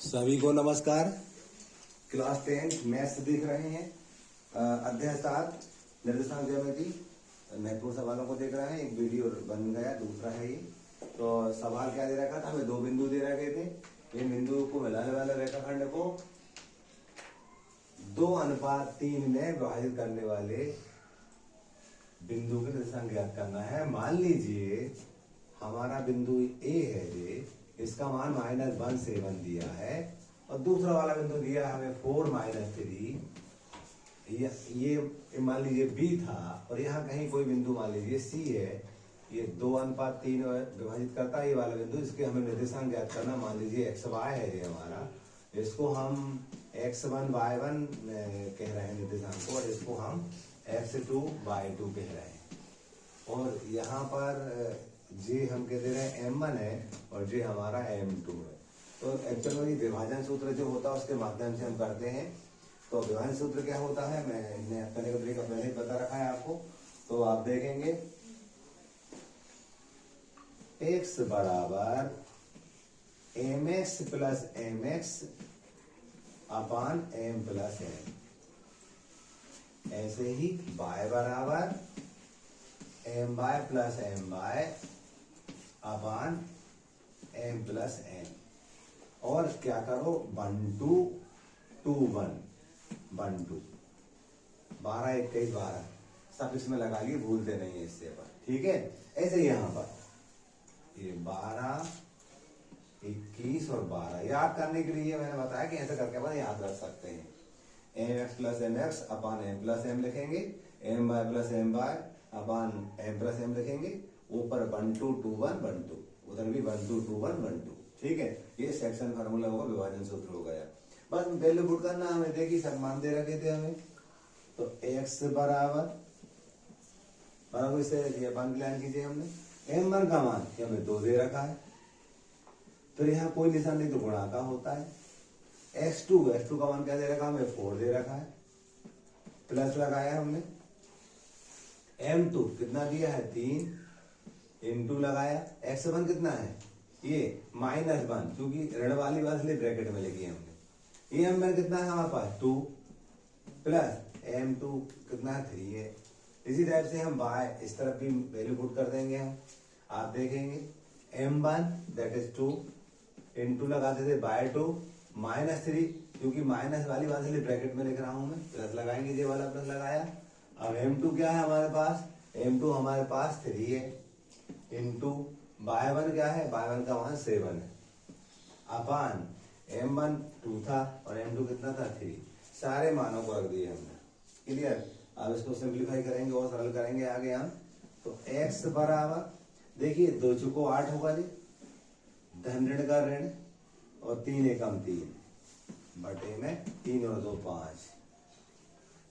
सभी को नमस्कार। क्लास 10 मैथ्स देख रहे हैं। अध्याय 7 निर्देशांक ज्यामिति महत्वपूर्ण सवालों को देख रहे हैं। एक वीडियो बन गया, दूसरा है ये। तो सवाल क्या दे रखा था, हमें दो बिंदु दे रखे थे। इन बिंदुओं को मिलाने वाले रेखाखंड को 2:3 में विभाजित करने वाले बिंदु के निर्देशांक ज्ञात करना है। मान लीजिए हमारा बिंदु ए है जे, इसका मान -1 दिया है और दूसरा वाला बिंदु दिया है हमें 4 -3। ये मान लीजिए बी था और यहाँ कहीं कोई बिंदु मान लीजिए सी है। ये 2:3 विभाजित करता है ये वाला बिंदु। इसके हमें निर्देशांक ज्ञात करना। मान लीजिए एक्स वाई है ये हमारा, इसको हम x1 y1 कह रहे हैं निर्देशांक को, और इसको हम x2 y2 कह रहे हैं। और यहाँ पर जे हम कह दे रहे हैं m1 है और जे हमारा m2 है। तो एक्चुअल में विभाजन सूत्र जो होता है उसके माध्यम से हम करते हैं। तो विभाजन सूत्र क्या होता है मैंने अपने तरीका पहले ही बता रखा है आपको। तो आप देखेंगे x बराबर mx प्लस mx अपान m प्लस m। ऐसे ही y बराबर my plus my upon m plus n। और क्या करो 1 2 2 1 1 2 12 21 12 सब इसमें लगा लिए, भूलते नहीं है इससे पर। ठीक है, ऐसे यहाँ पर ये 12 21 और 12 याद करने के लिए मैंने बताया कि ऐसे करके अपन याद रख सकते हैं। mx प्लस mx अपान m प्लस m लिखेंगे, my plus my upon m plus m लिखेंगे। ऊपर 1 2 2 1 1 2, उधर भी 1 2 2 1 1 2। ठीक है, ये सेक्शन फार्मूला होगा, विभाजन सूत्र हो गया। बस पहले पुट करना हमें, देखिए सब मान दे रखे थे हमें। तो x बराबर इसे वन प्लान कीजिए हमने। m1 का मान हमें 2 दे रखा है, फिर यहाँ कोई निशान नहीं तो गुणा का होता है। x2 का मान क्या दे रखा है हमें 4 दे रखा है, प्लस लगाया हमने। m2 कितना दिया है 3 इंटू लगाया। x1 कितना है ये -1, क्योंकि ऋण वाली बात इसलिए ब्रैकेट में लिखी हमने। ये m1 कितना है हमारे पास 2 प्लस m2 कितना है 3 है। इसी टाइप से हम y इस तरफ भी वैल्यू पुट कर देंगे हम। आप देखेंगे m1 दैट इज 2 इंटू लगाते थे by2 -3, क्योंकि माइनस वाली बात इसलिए ब्रैकेट में लिख रहा हूं मैं। प्लस लगाएंगे, ये वाला प्लस लगाया। अब m2 क्या है हमारे पास, m2 हमारे पास 3 है इंटू y1 क्या है, y1 का मान 7 है अपान m1 2 था और m2 कितना था 3। सारे मानों को रख दिए हमने। क्लियर। अब इसको सिंप्लीफाई करेंगे और सरल करेंगे आगे हम। तो x बराबर देखिए 2 चुको 8 होगा जी, धन ऋण का ऋण और 3 एकम 3 बटे में 3 और 2 5।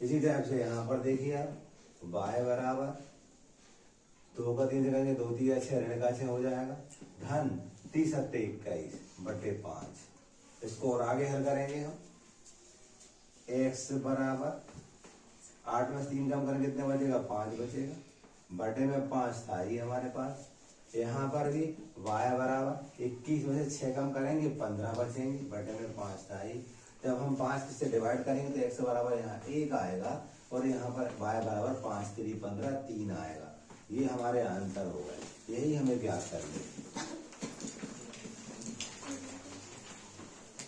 इसी टाइप से यहाँ पर देखिए आप y बराबर 2 का 3 से करेंगे 2 3 6 ऋण का 6 हो जाएगा, धन 30 7 21 बटे 5। इसको और आगे हल करेंगे हम। x बराबर 8 में 3 कम करेंगे कितने बचेगा 5 बचेगा, बटे में 5 था ही हमारे पास। यहाँ पर भी y बराबर 21 में से 6 कम करेंगे 15 बचेंगे, बटे में 5 था ही। जब हम 5 से डिवाइड करेंगे तो x बराबर यहाँ 1 आएगा और यहाँ पर y बराबर 5 3 15 3 आएगा। ये हमारे आंसर हो गए, यही हमें ज्ञात करना है।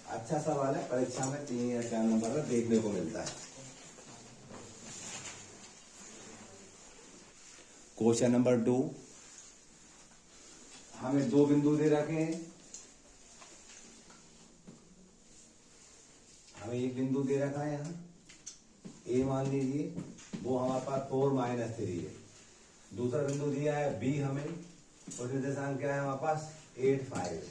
अच्छा सवाल है, परीक्षा में 3 या 4 नंबर में देखने को मिलता है। क्वेश्चन नंबर 2, हमें 2 बिंदु दे रखे हैं। हमें एक बिंदु दे रखा है यहाँ ए, मान लीजिए वो हमारे पास 4 - 3 है। दूसरा बिंदु दिया है बी हमें, और निर्देशांक क्या है हमारे पास 8 5 है।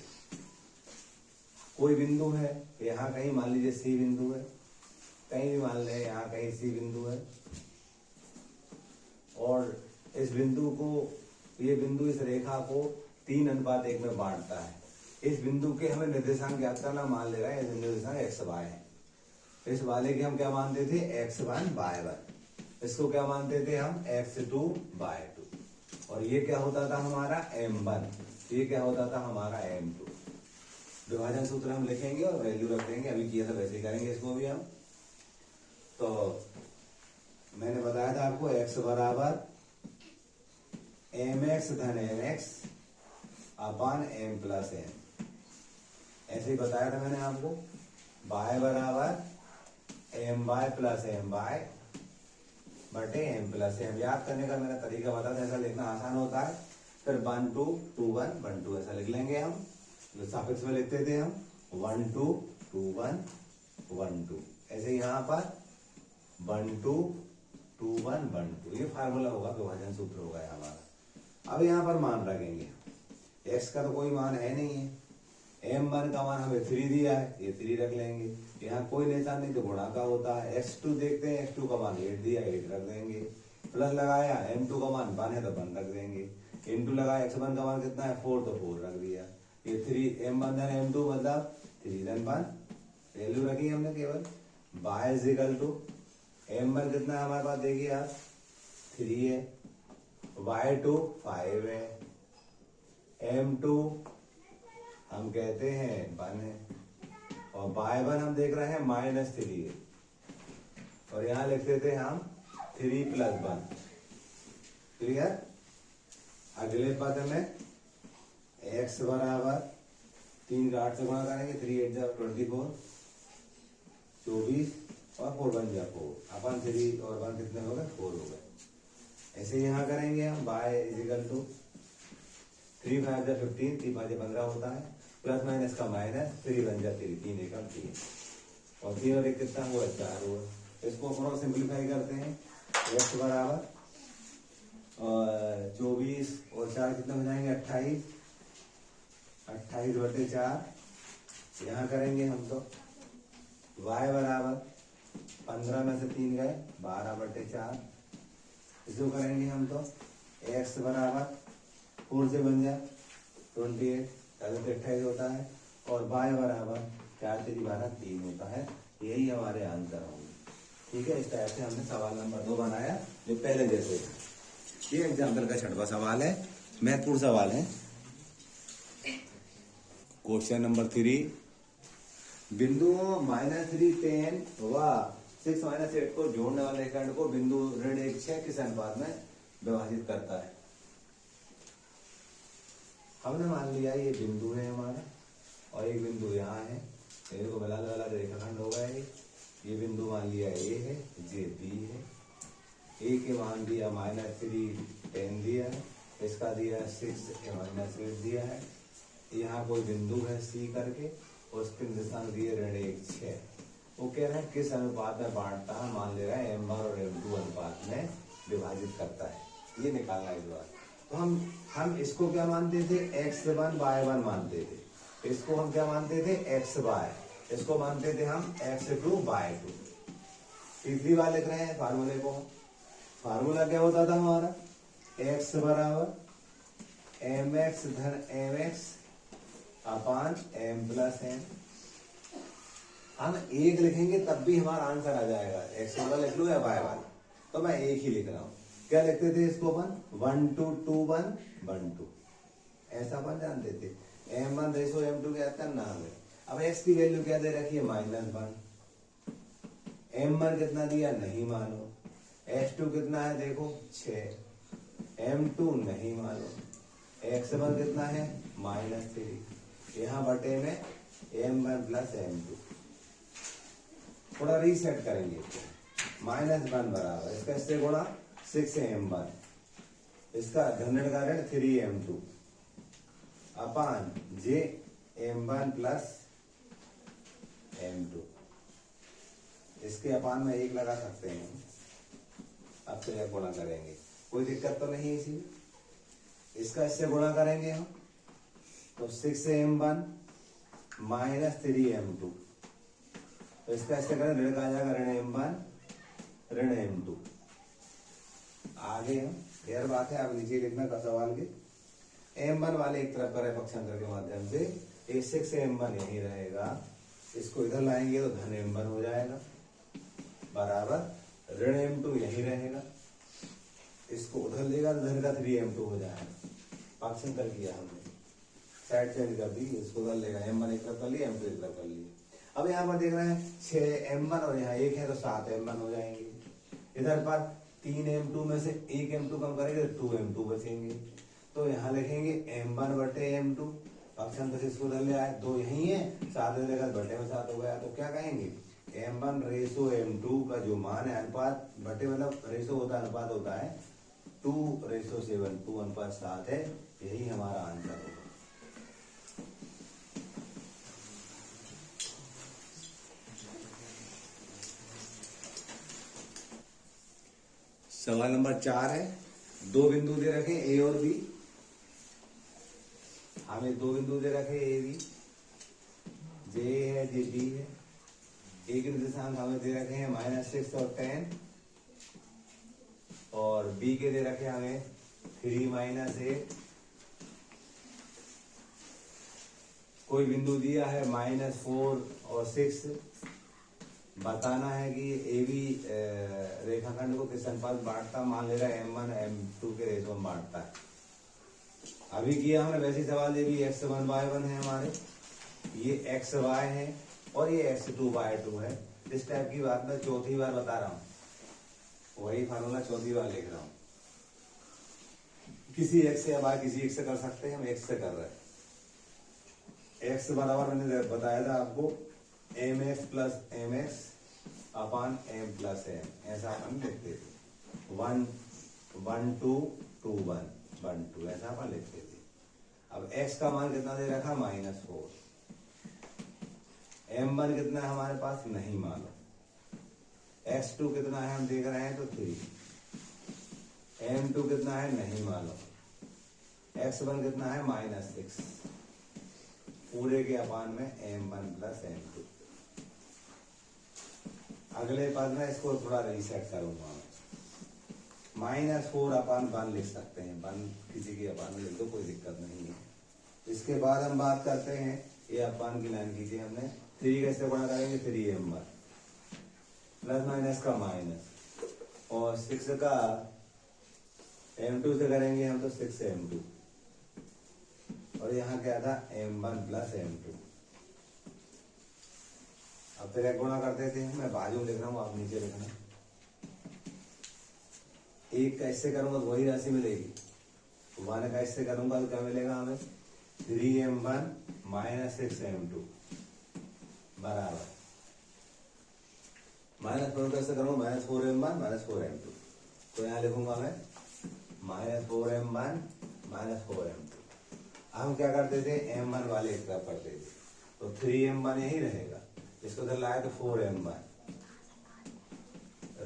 कोई बिंदु है यहाँ कहीं, मान लीजिए सी बिंदु है, कहीं भी मान ले यहाँ कहीं सी बिंदु है, और इस बिंदु को, ये बिंदु इस रेखा को 3:1 में बांटता है। इस बिंदु के हमें निर्देशांक ज्ञात करना। मान ले रहे हैं निर्देशांक x y है। इस वाले के हम क्या मानते थे x1 y1, इसको क्या मानते थे हम x2 y2, और ये क्या होता था हमारा m1, ये क्या होता था हमारा m2। विभाजन सूत्र हम लिखेंगे और वैल्यू रख देंगे, अभी किया था वैसे ही करेंगे इसको भी हम। तो मैंने बताया था आपको x बराबर mx धन mx अपान m प्लस m, ऐसे ही बताया था मैंने आपको। y बराबर my प्लस my बटे m प्लस m। याद करने का मेरा तरीका बता था, ऐसा लिखना आसान होता है। फिर 1 2 2 1 1 2 ऐसा लिख लेंगे हम, जो साफिक्स में लिखते थे हम 1 2 2 1 1 2। ऐसे यहाँ पर 1 2 2 1 1 2, ये फार्मूला होगा, विभाजन सूत्र होगा हमारा। अब यहाँ पर मान रखेंगे, x का तो कोई मान है नहीं है, m1 का मान हमें 3 दिया है, ये 3 रख लेंगे। यहाँ कोई निशान नहीं तो गुणा का होता है। x2 देखते हैं, x2 का मान 8 दिया, 8 रख देंगे। प्लस लगाया, m2 का मान 1 है तो 1 रख देंगे। इनटू लगाया, x1 का मान कितना है 4 तो 4 रख दिया। ये 3 m1 धन m2 मतलब 3 धन 1 वैल्यू रखी हमने केवल। y is equal to m1 कितना है हमारे पास देखिए आप 3 है, y2 5 है, m2 हम कहते हैं 1 है, और y1 हम देख रहे हैं -3 है, और यहाँ लिखते थे हम 3 + 1। क्लियर। अगले पद में x बराबर 3 का 8 से गुणा करेंगे, 3 8 जा 24 24 और 4 1 जा 4 अपन 3 और 1 कितने हो गए 4 हो गए। ऐसे यहाँ करेंगे हम y इज इक्वल टू 3 5 जा 15 3 5 जा 15 होता है, प्लस माइनस का माइनस 3 1 जा 3 3 एकम 3 और 3 और 1 कितना हुआ 4 हुआ। इसको थोड़ा सिंप्लीफाई करते हैं, x बराबर और 24 और 4 कितने हो जाएंगे 28 28 बटे 4। यहाँ करेंगे हम तो y बराबर 15 में से 3 गए 12 बटे 4। इसको करेंगे हम तो x बराबर 4 से बन जाए 28 28 होता है, और y बराबर 4 से 12 3 होता है। यही हमारे आंसर होंगे। ठीक है, इस टाइप से हमने सवाल नंबर 2 बनाया, जो पहले जैसे। ये एग्जाम्पल का 6वां सवाल है, महत्वपूर्ण सवाल है। क्वेश्चन नंबर 3, बिंदुओं -3 10 व 6 -8 को जोड़ने वाले खंड को बिंदु ऋण 1 6 किस अनुपात में विभाजित करता है। हमने मान लिया ये बिंदु है हमारा, और एक बिंदु यहाँ है, इनको मिला वाला रेखाखंड होगा। ये बिंदु मान लिया ए है, ये बी है। ए के मान दिया -3 10 दिया है, इसका दिया 6 -8 दिया है। यहाँ कोई बिंदु है सी करके, उसके निशान दिए ऋण 1 6। वो कह रहे हैं किस अनुपात में बांटता है, मान ले रहा है m1 और m2 अनुपात में विभाजित करता है, ये निकालना है इस बार। तो हम इसको क्या मानते थे x1 y1 मानते थे, इसको हम क्या मानते थे x y, इसको मानते थे हम x2 y2। तीसरी बार लिख रहे हैं फार्मूले को। फार्मूला क्या होता था हमारा x बराबर mx धन mx अपान m प्लस m। हम एक लिखेंगे तब भी हमारा आंसर आ जाएगा, x वाला लिख लो या y वाला, तो मैं एक ही लिख रहा हूँ। क्या लिखते थे इसको अपन 1 2 2 1 1 2, ऐसा अपन जानते थे। m1 रेशो m2 क्या करना हमें। अब x की वैल्यू क्या दे रखी है -1, m1 कितना दिया नहीं मानो, x2 कितना है देखो 6, m2 नहीं मानो, x1 कितना है -3, यहाँ बटे में m1 प्लस m2। थोड़ा रीसेट करेंगे, -1 बराबर इसका इससे गुणा 6m1, इसका धन का ऋण 3m2 अपान जे m1 प्लस m2। इसके अपान में 1 लगा सकते हैं। अब तो यह गुणा करेंगे, कोई दिक्कत तो नहीं इसी। इसका इससे गुणा करेंगे हम तो 6m1 माइनस 3m2, तो इसका इससे करें ऋण का आ जाएगा ऋण m1 ऋण m2। आगे हम खैर बात है, आप नीचे लिखना का सवाल के m1 वाले एक तरफ करें पक्षांतर के माध्यम से, 6m1 यही रहेगा, इसको इधर लाएंगे तो धन m1 हो जाएगा बराबर ऋण m2 यही रहेगा, इसको उधर लेगा तो धन का 3m2 हो जाएगा। पक्षांतर किया हमने, साइड चेंज कर दी, इसको कर लेगा m1 एक तरफ कर लिया, m2 एक तरफ कर लिया। अब यहाँ पर देख रहे हैं 6 m1 और यहाँ 1 है तो 7 m1 हो जाएंगे। इधर पर 3 m2 में से 1 m2 कम करेंगे तो 2 m2 बचेंगे। तो यहाँ लिखेंगे m1 बटे m2, पक्षांतर से इसको धर ले आए, 2 यही है, 7 लेगा बटे में 7 हो गया। तो क्या कहेंगे m1 रेशो m2 का जो मान है, अनुपात बटे मतलब रेशो होता है अनुपात होता है, 2:7, 2:7 है, यही हमारा आंसर होगा। सवाल नंबर 4 है, 2 बिंदु दे रखे ए और बी, हमें 2 बिंदु दे रखे ए बी, जे है जे बी है, ए के निर्देशांक हमें दे रखे हैं -6 और 10, और बी के दे रखे हमें 3 -8। कोई बिंदु दिया है -4 और 6। बताना है कि ए बी रेखाखंड को किस अनुपात बांटता, मान ले रहा है m1 m2 के रेशो में बांटता है। अभी किया हमने वैसे सवाल, ये भी x1 y1 है हमारे, ये xy है और ये x2 y2 है। इस टाइप की बात मैं चौथी बार बता रहा हूँ, वही फार्मूला चौथी बार लिख रहा हूँ। किसी x से या y किसी x से कर सकते हैं, हम x से कर रहे हैं। x बराबर मैंने बताया था आपको mx प्लस mx अपान m प्लस m, ऐसा अपन लिखते थे। 1 1 2 2 1 1 2 ऐसा अपन लिखते थे। अब x का मान कितना दे रखा, -4। m1 कितना है हमारे पास नहीं मालूम, x2 कितना है हम देख रहे हैं तो 3, m2 कितना है नहीं मालूम, x1 कितना है -6, पूरे के अपान में m1 प्लस m2। अगले पद में इसको थोड़ा रीसेट करूंगा, -4 अपान 1 लिख सकते हैं, 1 किसी के अपान लिख दो, कोई दिक्कत नहीं है। इसके बाद हम बात करते हैं, ये अपान की लाइन खींची हमने, 3 कैसे गुणा करेंगे, 3m1 प्लस माइनस का माइनस, और 6 का m2 से करेंगे हम तो 6m2, और यहाँ क्या था m1 प्लस m2। अब फिर एक गुणा करते थे, मैं बाजू में लिख रहा हूँ, आप नीचे लिखना। एक का इससे करूंगा तो वही राशि मिलेगी, 1 का इससे करूंगा तो क्या मिलेगा हमें, 3m1 -6m2 बराबर -4 कैसे करूंगा, -4m1 -4m2। तो यहाँ लिखूंगा मैं -4m1 -4m2। हम क्या करते थे, m1 वाले एक तरफ करते थे, तो 3m1 यही रहेगा, इसको तो लाए तो 4m1,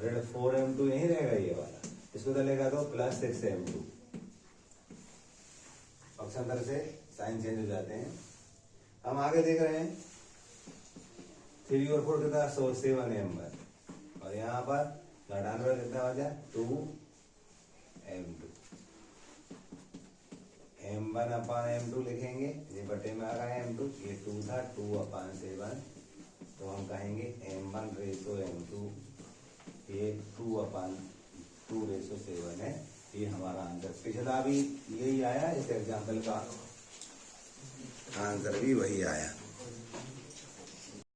ऋण 4m2 यही रहेगा ये वाला, इसको तो लेगा तो प्लस 6m2। पक्षांतर से साइन चेंज हो जाते हैं। हम आगे देख रहे हैं 3 और 4 कितना 7m1, और यहाँ पर घटाना कितना बचा 2m2, m1 अपान m2 लिखेंगे, ये बटे में आ रहा है m2, ये 2 था, 2/7, तो हम कहेंगे m1 रेशो m2, ये 2/2:7 है, ये हमारा आंसर। पिछला भी यही आया, इस एग्जाम्पल का आंसर भी वही आया।